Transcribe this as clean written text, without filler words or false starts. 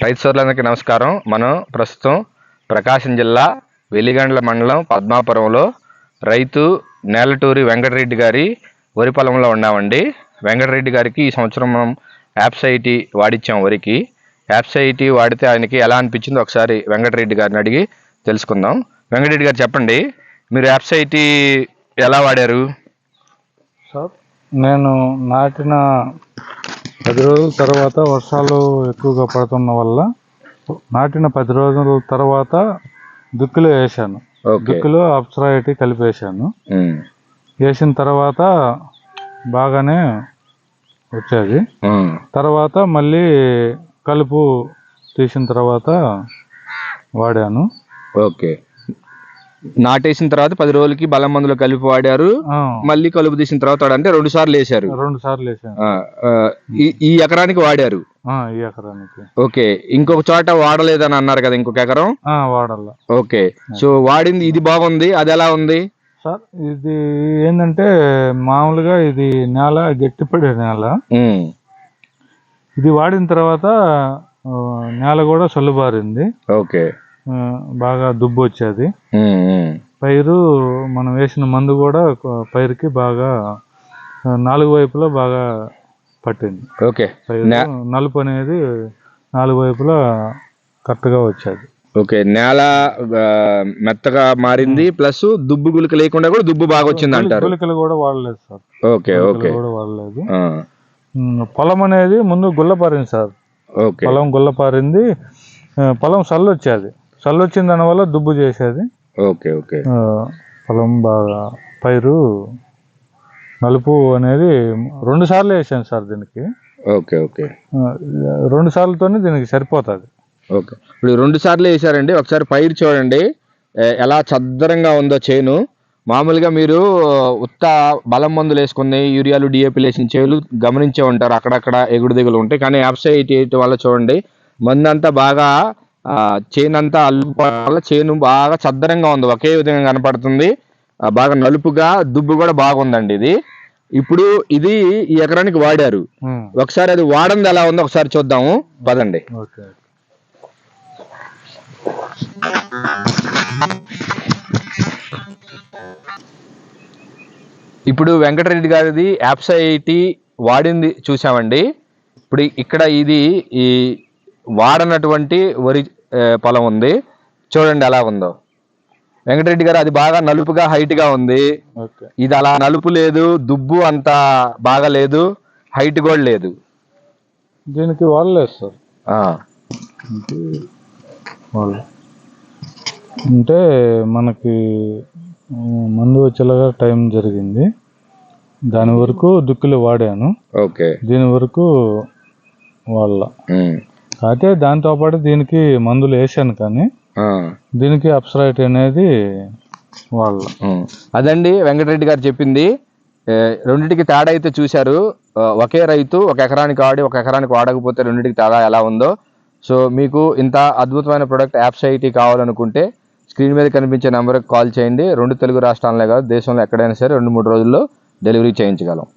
రైతు సోదరులందరికీ నమస్కారం. మనం ప్రస్తుతం ప్రకాశం జిల్లా వెలిగండ్ల మండలం పద్మాపురంలో రైతు నేలటూరి వెంకటరెడ్డి గారి వరి పొలంలో ఉన్నామండి. వెంకటరెడ్డి గారికి ఈ సంవత్సరం మనం యాప్సైటీ వాడిచ్చాం వరికి. యాప్సైటీ వాడితే ఆయనకి ఎలా అనిపించిందో ఒకసారి వెంకటరెడ్డి గారిని అడిగి తెలుసుకుందాం. వెంకటరెడ్డి గారు చెప్పండి, మీరు యాప్సైటీ ఎలా వాడారు? సార్, నేను నాటిన 10 రోజుల తర్వాత వర్షాలు ఎక్కువగా పడుతున్న వల్ల నాటిన 10 రోజుల తర్వాత దుక్కులు వేసాను. దుక్కులు అప్సరాయిటీ కలిపేసాను. వేసిన తర్వాత బాగానే వచ్చేది. తర్వాత మళ్ళీ కలుపు తీసిన తర్వాత వాడాను. ఓకే, నాటేసిన తర్వాత 10 రోజులకి బలం మందులు కలిపి వాడారు, మళ్ళీ కలుపు తీసిన తర్వాత అంటే 2 సార్లు వేసారు. 2 సార్లు వేసాను. ఈ ఎకరానికి వాడారు? ఈ ఎకరానికి. ఓకే, ఇంకొక చోట వాడలేదని అన్నారు కదా, ఇంకొక ఎకరం వాడాల. ఓకే, సో వాడింది ఇది బాగుంది, అది ఎలా ఉంది సార్? ఇది ఏంటంటే మామూలుగా ఇది నేల గట్టిపడే నేల. ఇది వాడిన తర్వాత నేల కూడా చల్లుబారింది. ఓకే, బాగా దుబ్బు వచ్చేది. పైరు మనం వేసిన మందు కూడా పైరుకి బాగా 4 వైపులా బాగా పట్టింది. ఓకే, నలుపు అనేది 4 వైపులా కరెక్ట్గా వచ్చేది. ఓకే, నేల మెత్తగా మారింది, ప్లస్ దుబ్బు గులిక లేకుండా కూడా దుబ్బు బాగా వచ్చింది అంటారు. గులికలు కూడా వాడలేదు సార్. ఓకే, ఓకే, కూడా వాడలేదు. పొలం అనేది ముందు గుల్లపారింది సార్. పొలం గుల్లపారింది. పొలం సల్లు వచ్చేది. సల్లు వచ్చిన దాని వల్ల దుబ్బు చేసేది. ఓకే, ఓకే, పొలం బాగా పైరు నలుపు అనేది 2 సార్లు వేసాను సార్ దీనికి. ఓకే, ఓకే, 2 సార్లతోనే దీనికి సరిపోతుంది. ఓకే, ఇప్పుడు 2 సార్లు వేసారండి. ఒకసారి పైరు చూడండి ఎలా చద్దరంగా ఉందో చేను. మామూలుగా మీరు ఉత్త బలం మందులు వేసుకుని యూరియాలు డిఏపీలు వేసిన చేలు గమనించే ఉంటారు, అక్కడక్కడ ఎగుడు దిగులు ఉంటాయి. కానీ యాప్సైటీ వల్ల చూడండి, మందు అంతా బాగా చేను అంతా వల్ల చేను బాగా చద్దరంగా ఉంది, ఒకే విధంగా కనపడుతుంది. బాగా నలుపుగా దుబ్బు కూడా బాగుందండి ఇది. ఇప్పుడు ఇది ఈ ఎకరానికి వాడారు. ఒకసారి అది వాడంది ఎలా ఉందో ఒకసారి చూద్దాము, పదండి. ఇప్పుడు వెంకటరెడ్డి గారిది యాప్సైటీ వాడింది చూసామండి. ఇప్పుడు ఇక్కడ ఇది ఈ వాడనటువంటి వరి పొలం ఉంది, చూడండి ఎలా ఉందో. వెంకటరెడ్డి గారు అది బాగా నలుపుగా హైట్గా ఉంది. ఇది అలా నలుపు లేదు, దుబ్బు అంత బాగా లేదు, హైట్ కూడా లేదు. దీనికి వాడలేదు సార్. అంటే మనకి మందు వచ్చేలాగా టైం జరిగింది. దాని వరకు దుక్కులు వాడాను. ఓకే, దీని వరకు వాళ్ళ అయితే దాంతోపాటు దీనికి మందులు వేసాను, కానీ దీనికి అప్సరైట్ అనేది వాళ్ళ. అదండి వెంకటరెడ్డి గారు చెప్పింది. రెండింటికి తేడా అయితే చూశారు. ఒకే రైతు ఒక ఎకరానికి వాడి ఒక ఎకరానికి వాడకపోతే రెండింటికి తేడా ఎలా ఉందో. సో మీకు ఇంత అద్భుతమైన ప్రొడక్ట్ యాప్సైటీ కావాలనుకుంటే స్క్రీన్ మీద కనిపించే నెంబర్కి కాల్ చేయండి. 2 తెలుగు రాష్ట్రాలనే కాదు, దేశంలో ఎక్కడైనా సరే 2-3 రోజుల్లో డెలివరీ చేయించగలం.